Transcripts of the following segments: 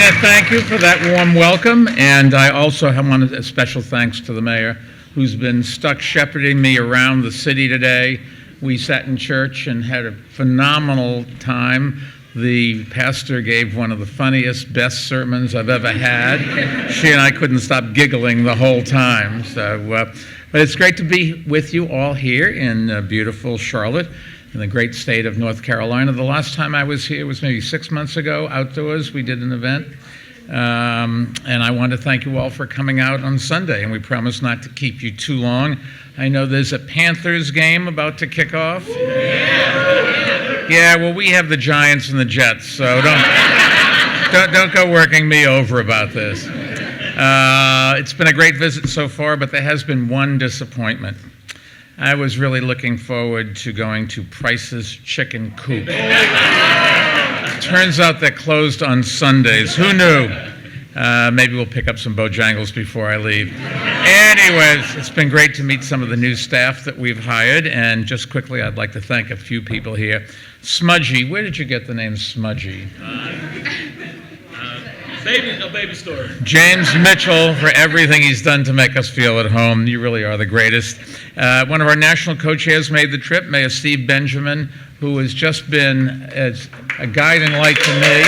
Dana, thank you for that warm welcome, and I also want a special thanks to the mayor, who's been stuck shepherding me around the city today. We sat in church and had a phenomenal time. The pastor gave one of the funniest, best sermons I've ever had. She and I couldn't stop giggling the whole time. But it's great to be with you all here in beautiful Charlotte, in the great state of North Carolina. The last time I was here was maybe 6 months ago, outdoors. We did an event. And I want to thank you all for coming out on Sunday, and we promise not to keep you too long. I know there's a Panthers game about to kick off. Yeah, well, we have the Giants and the Jets, so don't go working me over about this. It's been a great visit so far, but there has been one disappointment. I was really looking forward to going to Price's Chicken Coop. Turns out they're closed on Sundays. Who knew? Maybe we'll pick up some Bojangles before I leave. Anyways, it's been great to meet some of the new staff that we've hired. And just quickly, I'd like to thank a few people here. Smudgy, where did you get the name Smudgy? Baby store. James Mitchell, for everything he's done to make us feel at home. You really are the greatest. One of our national co-chairs made the trip, Mayor Steve Benjamin, who has just been as a guiding light to me.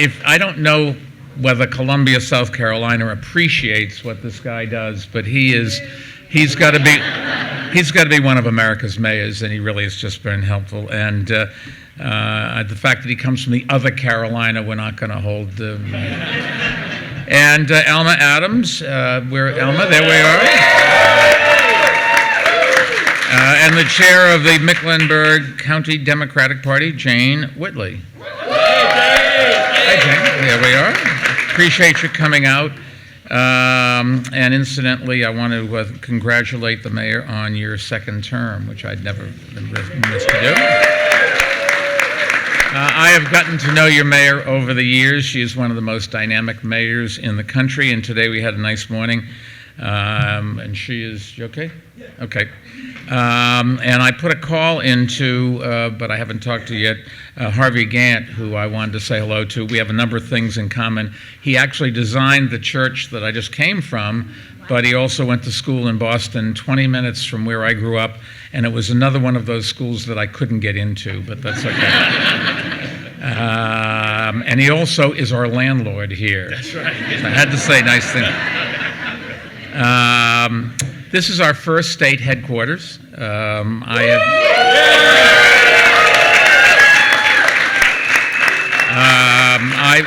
If I don't know whether Columbia, South Carolina appreciates what this guy does, but he's got to be one of America's mayors, and he really has just been helpful. And the fact that he comes from the other Carolina, we're not going to hold. And Alma Adams, where Alma? There we are. And the chair of the Mecklenburg County Democratic Party, Jane Whitley. Hi, Jane. There we are. Appreciate you coming out. And incidentally, I want to congratulate the mayor on your second term, which I'd never missed to do. I have gotten to know your mayor over the years. She is one of the most dynamic mayors in the country, and today we had a nice morning. And she is, you okay? Yeah. Okay. And I put a call into, but I haven't talked to yet, Harvey Gantt, who I wanted to say hello to. We have a number of things in common. He actually designed the church that I just came from, but he also went to school in Boston, 20 minutes from where I grew up, and it was another one of those schools that I couldn't get into, but that's okay. And he also is our landlord here. That's right. So I had to say nice things. This is our first state headquarters.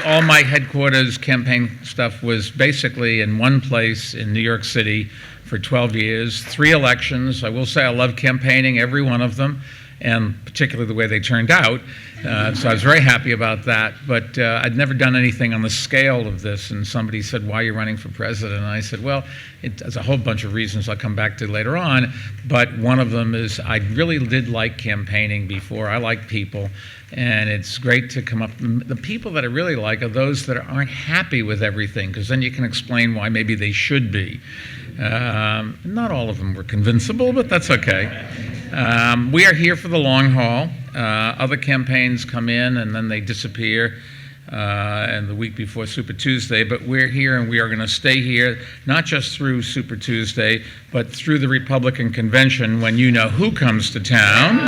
All my headquarters campaign stuff was basically in one place in New York City for 12 years, 3 elections. I will say I love campaigning, every one of them, and particularly the way they turned out. So I was very happy about that. But I'd never done anything on the scale of this. And somebody said, why are you running for president? And I said, well, there's a whole bunch of reasons I'll come back to later on. But one of them is I really did like campaigning before. I like people. And it's great to come up. The people that I really like are those that aren't happy with everything, because then you can explain why maybe they should be. Not all of them were convincible, but that's okay. We are here for the long haul. Other campaigns come in and then they disappear, and the week before Super Tuesday, but we're here and we are going to stay here, not just through Super Tuesday, but through the Republican convention when you know who comes to town.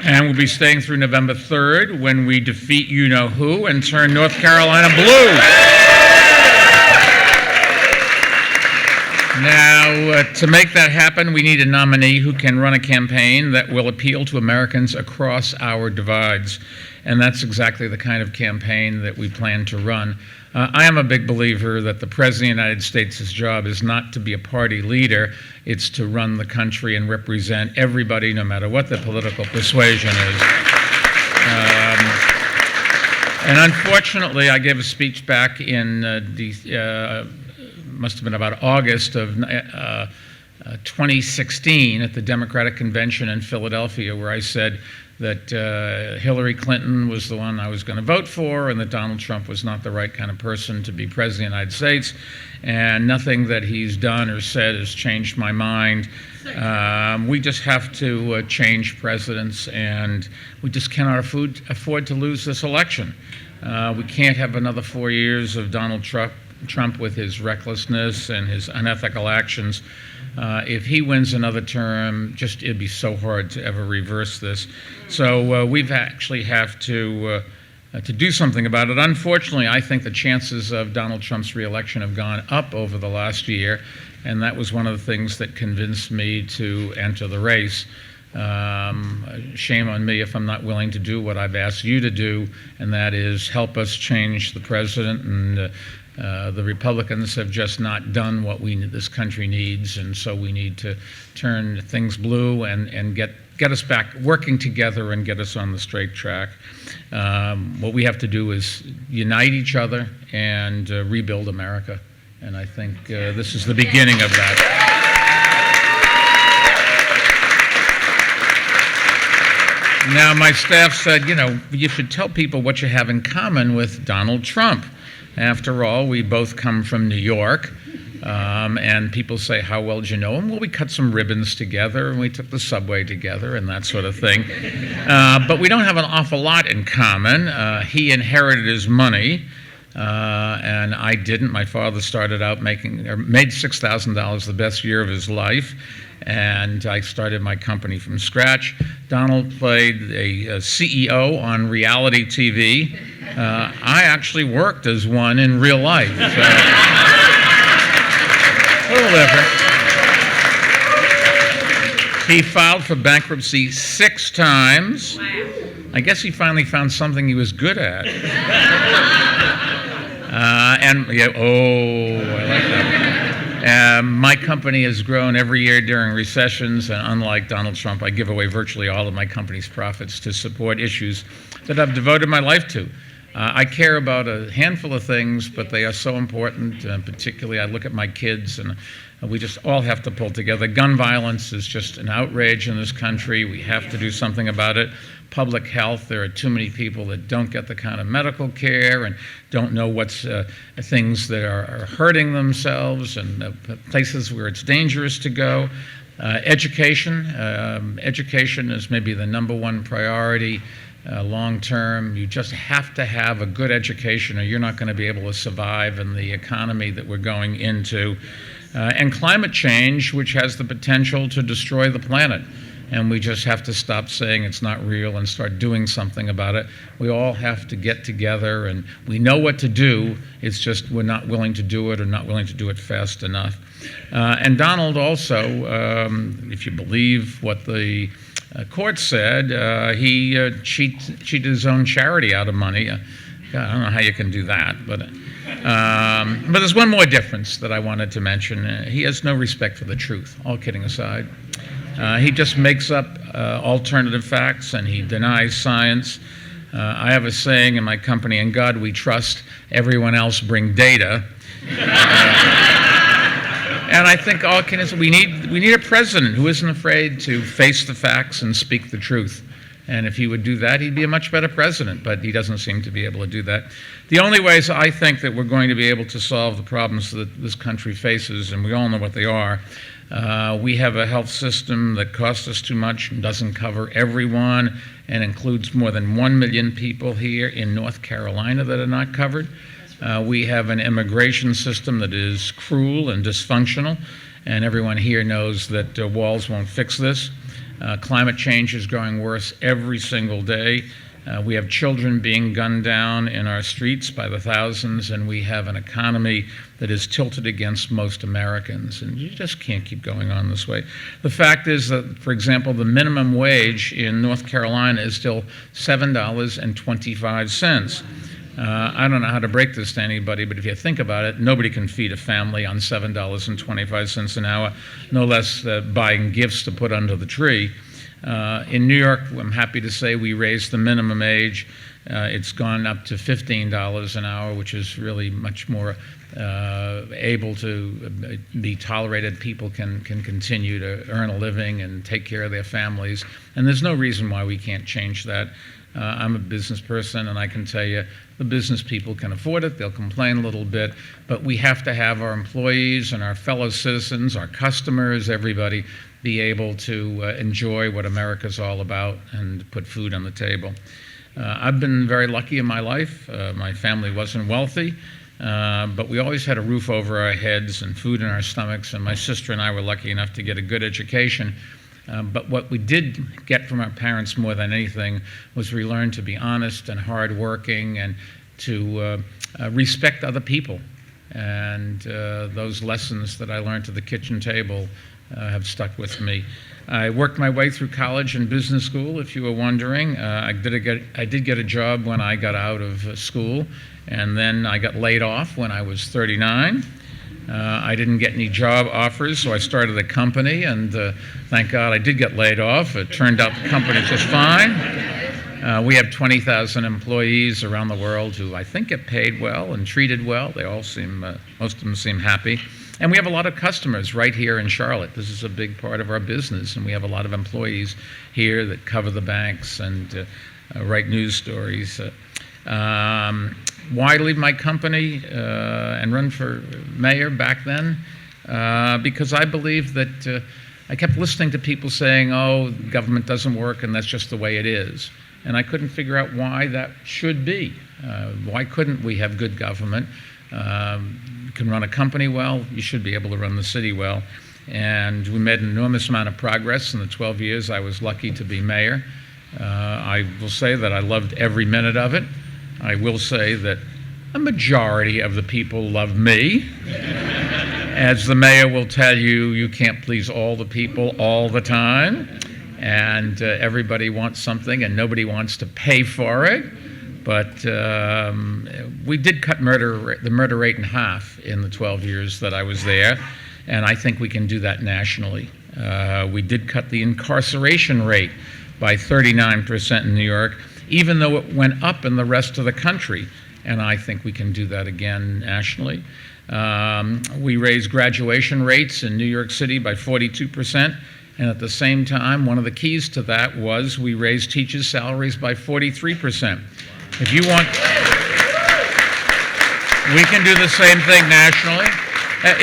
And we'll be staying through November 3rd when we defeat you know who and turn North Carolina blue. Now, to make that happen, we need a nominee who can run a campaign that will appeal to Americans across our divides. And that's exactly the kind of campaign that we plan to run. I am a big believer that the President of the United States' job is not to be a party leader, it's to run the country and represent everybody, no matter what their political persuasion is. And unfortunately, I gave a speech back in must have been about August of 2016 at the Democratic Convention in Philadelphia, where I said that Hillary Clinton was the one I was going to vote for, and that Donald Trump was not the right kind of person to be president of the United States. And nothing that he's done or said has changed my mind. We just have to change presidents, and we just cannot afford to lose this election. We can't have another 4 years of Donald Trump with his recklessness and his unethical actions. If he wins another term, it'd be so hard to ever reverse this. So we've actually have to do something about it. Unfortunately, I think the chances of Donald Trump's reelection have gone up over the last year, and that was one of the things that convinced me to enter the race. Shame on me if I'm not willing to do what I've asked you to do, and that is help us change the president. And the Republicans have just not done what this country needs, and so we need to turn things blue and get us back working together and get us on the straight track. What we have to do is unite each other and rebuild America, and I think this is the beginning of that. Now, my staff said, you should tell people what you have in common with Donald Trump. After all, we both come from New York, and people say, how well do you know him? Well, we cut some ribbons together, and we took the subway together, and that sort of thing. But we don't have an awful lot in common. He inherited his money, and I didn't. My father started out made $6,000 the best year of his life, and I started my company from scratch. Donald played a CEO on reality TV. I actually worked as one in real life. So a little different. He filed for bankruptcy 6 times. Wow. I guess he finally found something he was good at. I like that. My company has grown every year during recessions, and unlike Donald Trump, I give away virtually all of my company's profits to support issues that I've devoted my life to. I care about a handful of things, but they are so important. Particularly, I look at my kids, and we just all have to pull together. Gun violence is just an outrage in this country. We have to do something about it. Public health, there are too many people that don't get the kind of medical care and don't know what's things that are hurting themselves, and places where it's dangerous to go. Education is maybe the #1 priority. Long term, you just have to have a good education, or you're not going to be able to survive in the economy that we're going into. And climate change, which has the potential to destroy the planet. And we just have to stop saying it's not real and start doing something about it. We all have to get together, and we know what to do. It's just we're not willing to do it, or not willing to do it fast enough. And Donald also, if you believe what the court said, he cheated his own charity out of money. God, I don't know how you can do that, but there's one more difference that I wanted to mention. He has no respect for the truth, all kidding aside. He just makes up alternative facts, and he denies science. I have a saying in my company, "In God we trust, everyone else bring data." And I think we need a president who isn't afraid to face the facts and speak the truth. And if he would do that, he'd be a much better president, but he doesn't seem to be able to do that. The only ways I think that we're going to be able to solve the problems that this country faces, and we all know what they are, we have a health system that costs us too much and doesn't cover everyone, and includes more than 1 million people here in North Carolina that are not covered. We have an immigration system that is cruel and dysfunctional, and everyone here knows that walls won't fix this. Climate change is growing worse every single day. We have children being gunned down in our streets by the thousands, and we have an economy that is tilted against most Americans, and you just can't keep going on this way. The fact is that, for example, the minimum wage in North Carolina is still $7.25. I don't know how to break this to anybody, but if you think about it, nobody can feed a family on $7.25 an hour, no less buying gifts to put under the tree. In New York, I'm happy to say we raised the minimum age It's gone up to $15 an hour, which is really much more able to be tolerated. People can continue to earn a living and take care of their families. And there's no reason why we can't change that. I'm a business person, and I can tell you the business people can afford it. They'll complain a little bit, but we have to have our employees and our fellow citizens, our customers, everybody be able to enjoy what America's all about and put food on the table. I've been very lucky in my life. My family wasn't wealthy, but we always had a roof over our heads and food in our stomachs, and my sister and I were lucky enough to get a good education. But what we did get from our parents more than anything was we learned to be honest and hardworking and to respect other people. And those lessons that I learned at the kitchen table have stuck with me. I worked my way through college and business school, if you were wondering. I did get a job when I got out of school, and then I got laid off when I was 39. I didn't get any job offers, so I started a company, and thank God I did get laid off. It turned out the company just fine. We have 20,000 employees around the world who I think get paid well and treated well. They all seem, most of them seem happy. And we have a lot of customers right here in Charlotte. This is a big part of our business, and we have a lot of employees here that cover the banks and write news stories. Why leave my company and run for mayor back then? Because I believe that I kept listening to people saying, oh, government doesn't work and that's just the way it is. And I couldn't figure out why that should be. Why couldn't we have good government? You can run a company well, you should be able to run the city well. And we made an enormous amount of progress in the 12 years I was lucky to be mayor. I will say that I loved every minute of it. I will say that a majority of the people love me. As the mayor will tell you, you can't please all the people all the time. And everybody wants something and nobody wants to pay for it. But we did cut the murder rate in half in the 12 years that I was there. And I think we can do that nationally. We did cut the incarceration rate by 39% in New York, even though it went up in the rest of the country. And I think we can do that again nationally. We raised graduation rates in New York City by 42%. And at the same time, one of the keys to that was we raised teachers' salaries by 43%. If you want, we can do the same thing nationally.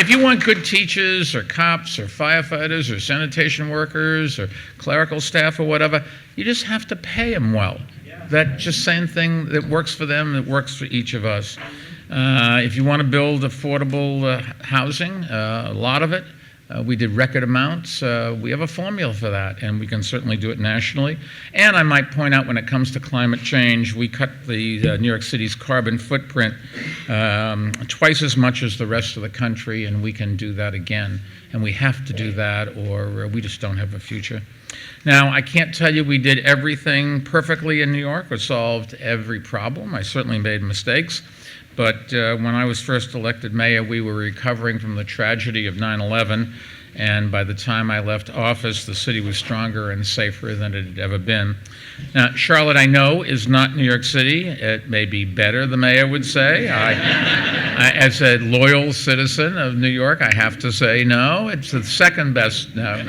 If you want good teachers or cops or firefighters or sanitation workers or clerical staff or whatever, you just have to pay them well. That just same thing that works for them, that works for each of us. If you want to build affordable housing, a lot of it, we did record amounts. We have a formula for that, and we can certainly do it nationally. And I might point out, when it comes to climate change, we cut the New York City's carbon footprint twice as much as the rest of the country, and we can do that again. And we have to do that, or we just don't have a future. Now, I can't tell you we did everything perfectly in New York or solved every problem. I certainly made mistakes. But when I was first elected mayor, we were recovering from the tragedy of 9/11, and by the time I left office, the city was stronger and safer than it had ever been. Now, Charlotte, I know, is not New York City. It may be better, the mayor would say. As a loyal citizen of New York, I have to say no. It's the second best. No.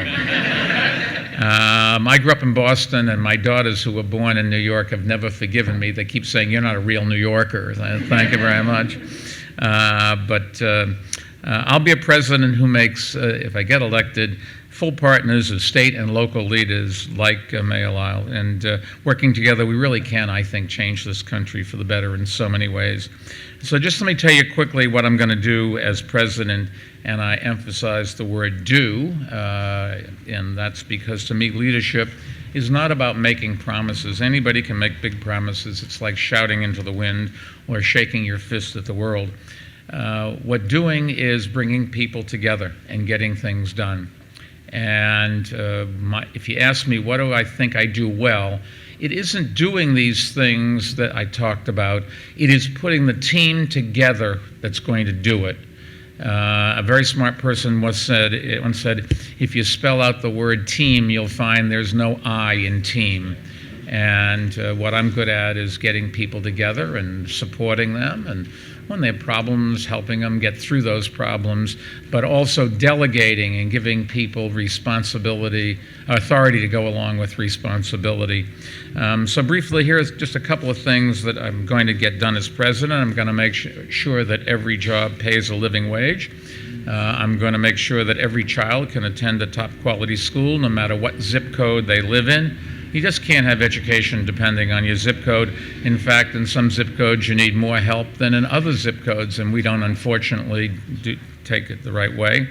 I grew up in Boston, and my daughters who were born in New York have never forgiven me. They keep saying, you're not a real New Yorker. Thank you very much. But I'll be a president who makes, if I get elected, full partners of state and local leaders like Mayor Lyle. And working together, we really can, I think, change this country for the better in so many ways. So just let me tell you quickly what I'm going to do as president, and I emphasize the word do, and that's because to me leadership is not about making promises. Anybody can make big promises. It's like shouting into the wind or shaking your fist at the world. What doing is bringing people together and getting things done. And if you ask me what do I think I do well, it isn't doing these things that I talked about. It is putting the team together that's going to do it. A very smart person once said, if you spell out the word team, you'll find there's no I in team. And what I'm good at is getting people together and supporting them, and when they have problems, helping them get through those problems, but also delegating and giving people responsibility, authority to go along with responsibility. So briefly, here's just a couple of things that I'm going to get done as president. I'm going to make sure that every job pays a living wage. I'm going to make sure that every child can attend a top quality school, no matter what zip code they live in. You just can't have education depending on your zip code. In fact, in some zip codes, you need more help than in other zip codes, and we don't, unfortunately, take it the right way.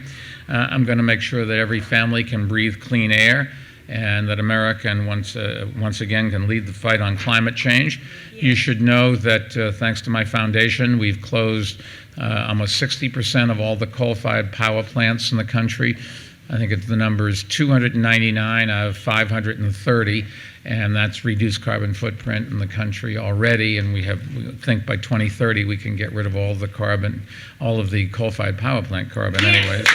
I'm going to make sure that every family can breathe clean air, and that America once again can lead the fight on climate change. You should know that thanks to my foundation, we've closed almost 60% of all the coal-fired power plants in the country. I think the number is 299 out of 530, and that's reduced carbon footprint in the country already. And we think by 2030 we can get rid of all the carbon, all of the coal-fired power plant carbon, anyways.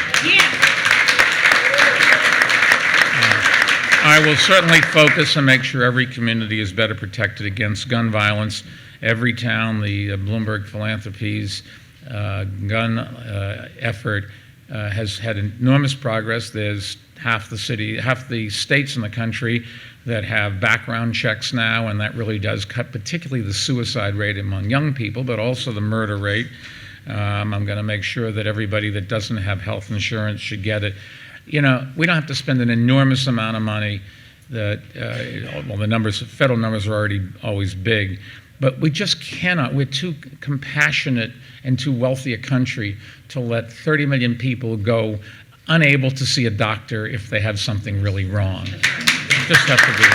I will certainly focus and make sure every community is better protected against gun violence. Every town, the Bloomberg Philanthropies gun effort has had enormous progress. There's half the states in the country that have background checks now, and that really does cut particularly the suicide rate among young people, but also the murder rate. I'm going to make sure that everybody that doesn't have health insurance should get it. You know, we don't have to spend an enormous amount of money. That well, the federal numbers are already always big, but we just cannot. We're too compassionate and too wealthy a country to let 30 million people go unable to see a doctor if they have something really wrong. Just have to do it.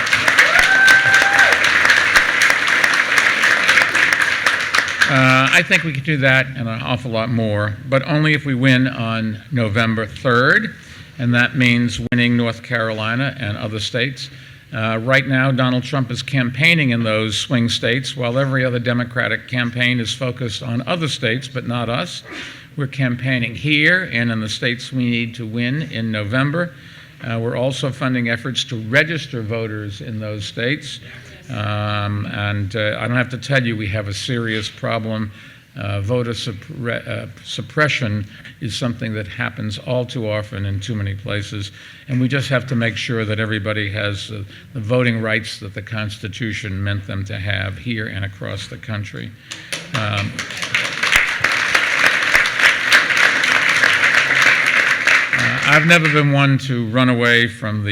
I think we could do that and an awful lot more, but only if we win on November 3rd, and that means winning North Carolina and other states. Right now, Donald Trump is campaigning in those swing states, while every other Democratic campaign is focused on other states, but not us. We're campaigning here and in the states we need to win in November. We're also funding efforts to register voters in those states. And I don't have to tell you, we have a serious problem. Voter suppression is something that happens all too often in too many places, and we just have to make sure that everybody has the voting rights that the Constitution meant them to have here and across the country. I've never been one to run away from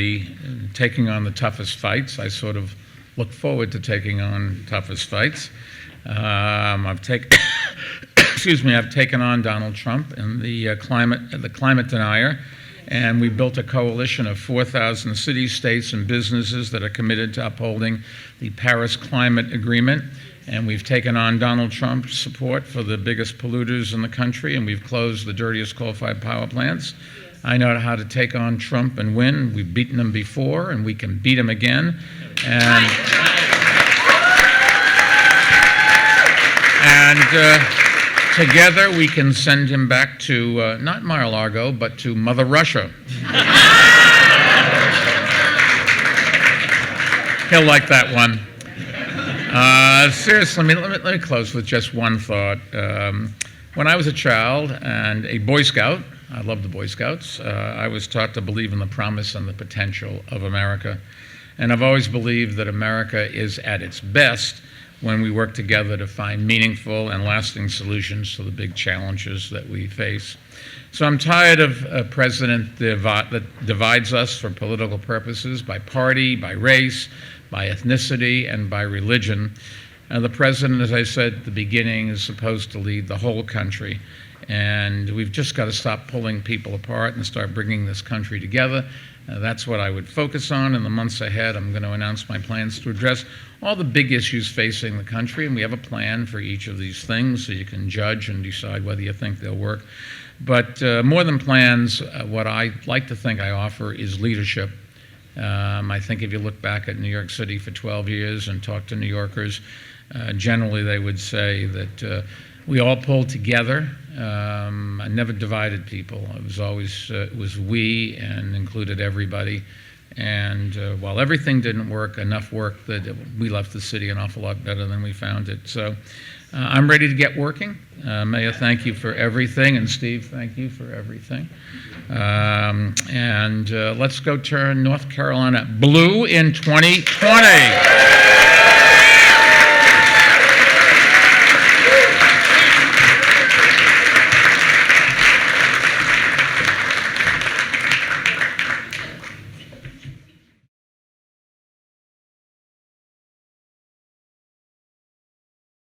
taking on the toughest fights. I sort of look forward to taking on toughest fights. I've taken on Donald Trump and the climate denier, and we built a coalition of 4,000 cities, states, and businesses that are committed to upholding the Paris Climate Agreement. And we've taken on Donald Trump's support for the biggest polluters in the country, and we've closed the dirtiest coal-fired power plants. I know how to take on Trump and win. We've beaten him before, and we can beat him again. And together we can send him back to not Mar-a-Lago, but to Mother Russia. He'll like that one. Seriously, let me close with just one thought. When I was a child and a Boy Scout, I loved the Boy Scouts, I was taught to believe in the promise and the potential of America. And I've always believed that America is at its best when we work together to find meaningful and lasting solutions to the big challenges that we face. So I'm tired of a president that divides us for political purposes by party, by race, by ethnicity, and by religion. The president, as I said at the beginning, is supposed to lead the whole country. And we've just got to stop pulling people apart and start bringing this country together. That's what I would focus on in the months ahead. I'm going to announce my plans to address all the big issues facing the country, and we have a plan for each of these things so you can judge and decide whether you think they'll work. But more than plans, what I like to think I offer is leadership. I think if you look back at New York City for 12 years and talk to New Yorkers, generally they would say that we all pulled together. I never divided people. It was always it was we and included everybody. And while everything didn't work, enough worked that we left the city an awful lot better than we found it. So I'm ready to get working. Mayor, thank you for everything. And Steve, thank you for everything. And let's go turn North Carolina blue in 2020.